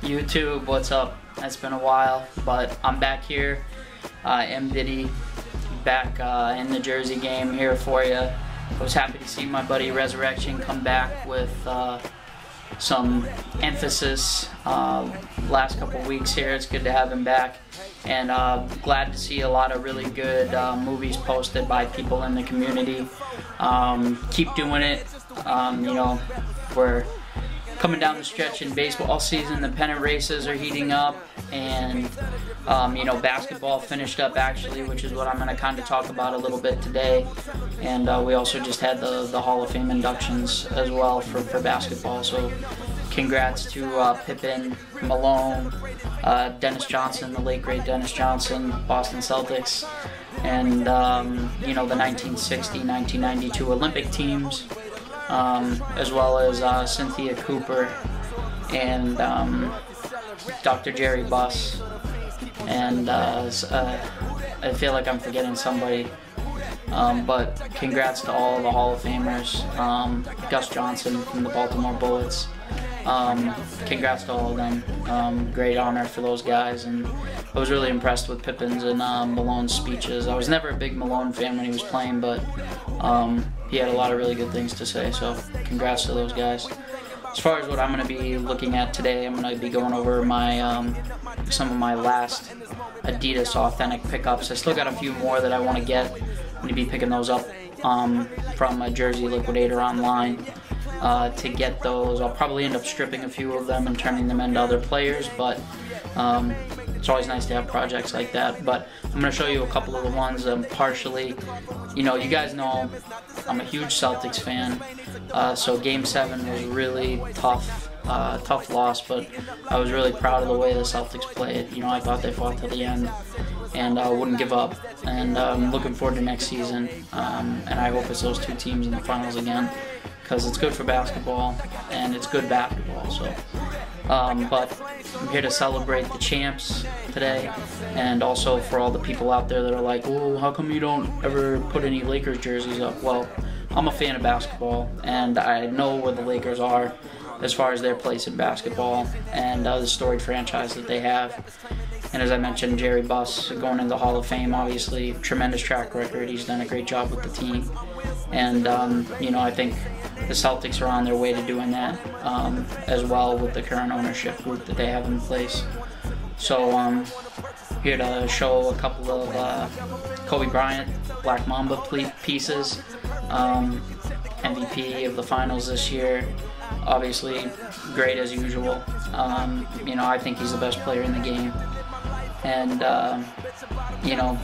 YouTube, what's up? It's been a while, but I'm back here. M. Diddy back in the Jersey game here for you. I was happy to see my buddy Resurrection come back with some emphasis last couple weeks here. It's good to have him back, and glad to see a lot of really good movies posted by people in the community. Keep doing it. You know, we're coming down the stretch in baseball season. The pennant races are heating up, and you know, basketball finished up actually, which is what I'm going to kind of talk about a little bit today. And we also just had the Hall of Fame inductions as well for basketball. So congrats to Pippen, Malone, Dennis Johnson, the late great Dennis Johnson, Boston Celtics, and you know, the 1960-1992 Olympic teams. As well as Cynthia Cooper and Dr. Jerry Buss, and I feel like I'm forgetting somebody, but congrats to all the Hall of Famers. Gus Johnson from the Baltimore Bullets. Congrats to all of them. Great honor for those guys, and I was really impressed with Pippen's and Malone's speeches. I was never a big Malone fan when he was playing, but he had a lot of really good things to say, so congrats to those guys. As far as what I'm going to be looking at today, I'm going to be going over my some of my last Adidas Authentic pickups. I still got a few more that I want to get. I'm going to be picking those up from a Jersey Liquidator online. To get those, I'll probably end up stripping a few of them and turning them into other players, but it's always nice to have projects like that. But I'm going to show you a couple of the ones partially. You know, you guys know I'm a huge Celtics fan, so Game 7 was really tough loss, but I was really proud of the way the Celtics played. You know, I thought they fought to the end and wouldn't give up, and I'm looking forward to next season, and I hope it's those two teams in the finals again, because it's good for basketball and it's good basketball. So but I'm here to celebrate the champs today, and also for all the people out there that are like, oh, how come you don't ever put any Lakers jerseys up? Well, I'm a fan of basketball, and I know where the Lakers are as far as their place in basketball and the storied franchise that they have. And as I mentioned, Jerry Buss going into the Hall of Fame, obviously tremendous track record. He's done a great job with the team, and you know, I think the Celtics are on their way to doing that as well with the current ownership group that they have in place. So here to show a couple of Kobe Bryant Black Mamba pieces. MVP of the finals this year, obviously great as usual. You know, I think he's the best player in the game, and you know,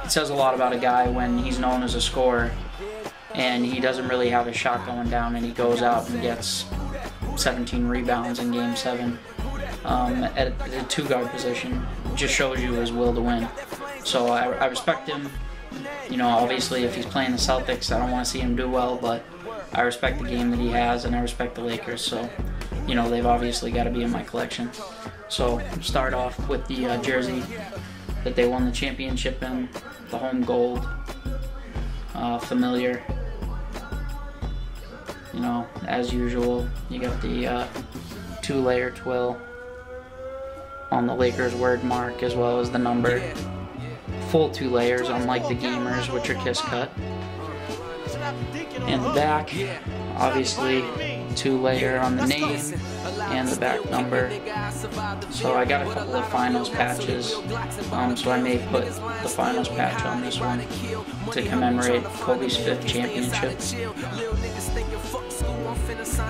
it says a lot about a guy when he's known as a scorer and he doesn't really have a shot going down, and he goes out and gets 17 rebounds in Game 7 at the two-guard position. It just shows you his will to win. So I respect him. You know, obviously if he's playing the Celtics, I don't want to see him do well, but I respect the game that he has, and I respect the Lakers, so you know, they've obviously got to be in my collection. So start off with the jersey that they won the championship in, the home gold, familiar. You know, as usual, you got the two-layer twill on the Lakers word mark, as well as the number. Full 2 layers, unlike the Gamers, which are kiss cut. And the back, obviously 2-layer on the name and the back number. So I got a couple of finals patches, so I may put the finals patch on this one to commemorate Kobe's 5th championship.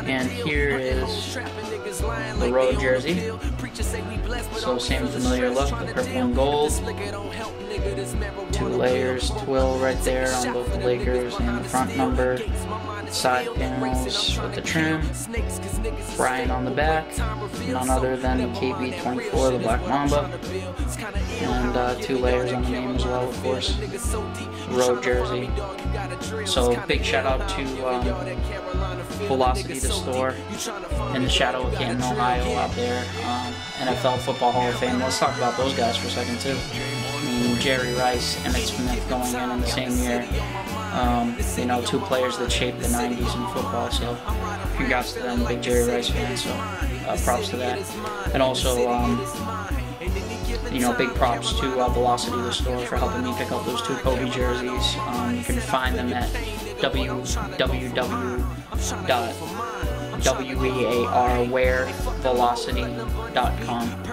And here is the road jersey. So same familiar look, the purple and gold. 2 layers, twill right there on both the Lakers and the front number. Side panels with the trim. Bryant on the back, none other than KB24, the Black Mamba. And 2 layers on the name as well, of course. Road jersey. So big shout out to Velocity the store in the shadow of Canton, Ohio out there. NFL Football Hall of Fame. Let's talk about those guys for a second too. I mean, Jerry Rice, Emmitt Smith going in the same year. You know, 2 players that shaped the 90s in football, so congrats to them, big Jerry Rice fan. So props to that. And also, you know, big props to Velocity, the store, for helping me pick up those 2 Kobe jerseys. You can find them at www.wearvelocity.com.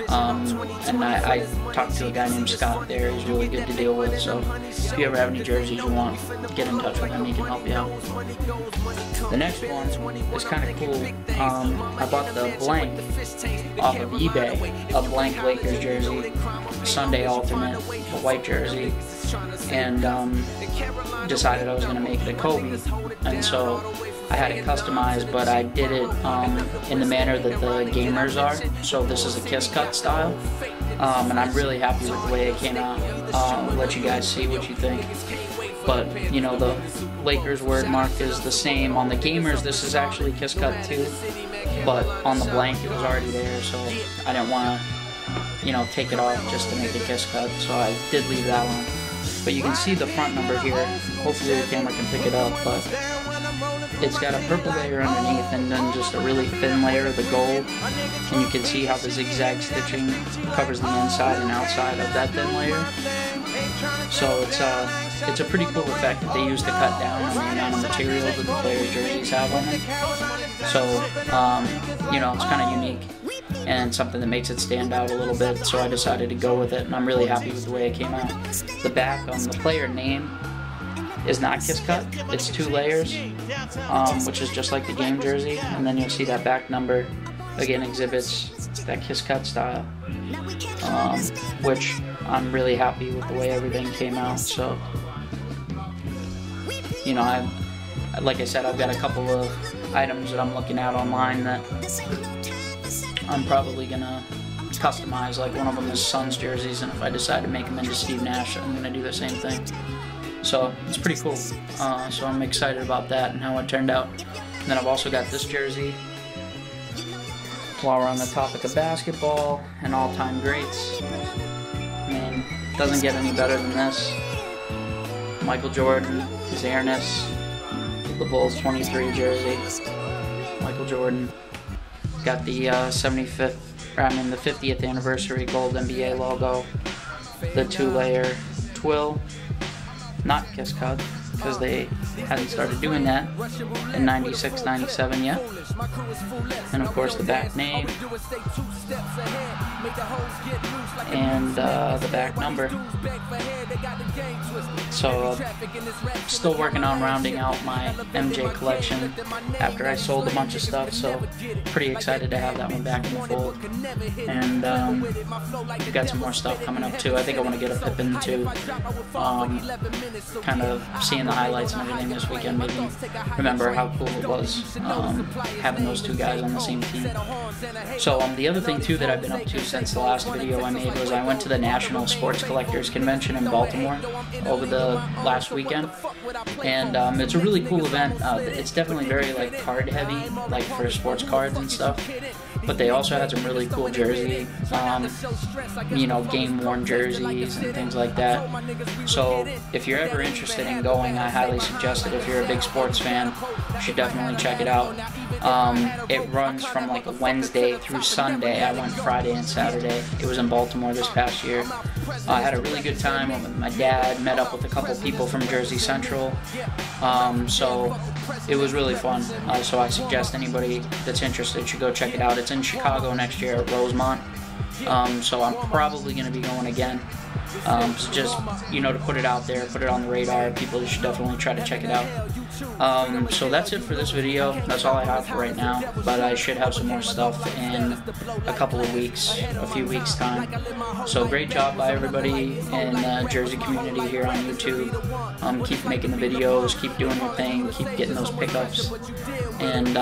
And I talked to a guy named Scott there. He's really good to deal with, so if you ever have any jerseys you want, get in touch with him. He can help you out. The next one is kind of cool. I bought the blank off of eBay, a blank Lakers jersey, Sunday alternate, a white jersey, and decided I was going to make it a Kobe, and so I had it customized, but I did it in the manner that the gamers are. So this is a kiss cut style, and I'm really happy with the way it came out. I'll let you guys see what you think. But you know, the Lakers word mark is the same on the gamers. This is actually kiss cut too, but on the blank it was already there, so I didn't want to, you know, take it off just to make a kiss cut. So I did leave that one. But you can see the front number here. Hopefully the camera can pick it up, but it's got a purple layer underneath and then just a really thin layer of the gold. And you can see how the zigzag stitching covers the inside and outside of that thin layer. So it's a pretty cool effect that they use to cut down on the amount of material that the players' jerseys have on them. So, you know, it's kind of unique and something that makes it stand out a little bit, so I decided to go with it, and I'm really happy with the way it came out. The back on the player name is not kiss cut, it's 2 layers, which is just like the game jersey, and then you'll see that back number again exhibits that kiss cut style, which I'm really happy with the way everything came out. So, you know, like I said, I've got a couple of items that I'm looking at online that I'm probably gonna customize. Like one of them is Suns jerseys, and if I decide to make them into Steve Nash, I'm gonna do the same thing. So it's pretty cool. So I'm excited about that and how it turned out. And then I've also got this jersey. While we're on the topic of basketball and all-time greats, I mean, it doesn't get any better than this. Michael Jordan, his airness, the Bulls 23 jersey. Michael Jordan. Got the 50th anniversary gold NBA logo, the 2-layer twill, not kiss cut, because they hadn't started doing that in 96, 97 yet. And of course the back name, and the back number. So still working on rounding out my MJ collection after I sold a bunch of stuff, so pretty excited to have that one back in the fold. And we've got some more stuff coming up too. I think I want to get a Pippen too, kind of seeing the highlights and everything this weekend made me remember how cool it was having those 2 guys on the same team. So the other thing too that I've been up to since the last video I made was I went to the National Sports Collectors Convention in Baltimore over the last weekend, and it's a really cool event. It's definitely very like card heavy, like for sports cards and stuff, but they also had some really cool jersey, you know, game worn jerseys and things like that. So if you're ever interested in going, I highly suggest it. If you're a big sports fan, you should definitely check it out. It runs from like a Wednesday through Sunday. I went Friday and Saturday. It was in Baltimore this past year. I had a really good time with my dad, met up with a couple people from Jersey Central, so it was really fun. So I suggest anybody that's interested should go check it out. It's in Chicago next year at Rosemont, so I'm probably going to be going again. So just, you know, to put it out there, put it on the radar, people should definitely try to check it out. So that's it for this video. That's all I have for right now, but I should have some more stuff in a couple of weeks, a few weeks time. So great job by everybody in the Jersey community here on YouTube. Keep making the videos, keep doing your thing, keep getting those pickups. And,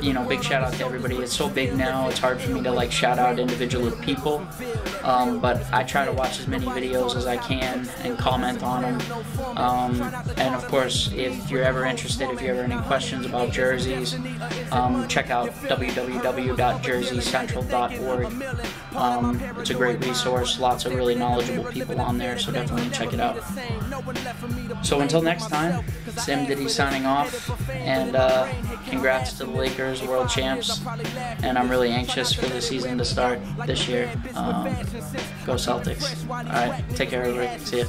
you know, big shout out to everybody. It's so big now, it's hard for me to like shout out individual people, but I try to watch as many videos as I can and comment on them. And of course, if you're ever interested, if you have any questions about jerseys, check out www.jerseycentral.org. It's a great resource, lots of really knowledgeable people on there, so definitely check it out. So until next time, it's M. Diddy signing off, and congrats to the Lakers, world champs, and I'm really anxious for the season to start this year. Go Celtics. Alright, take care everybody. See ya.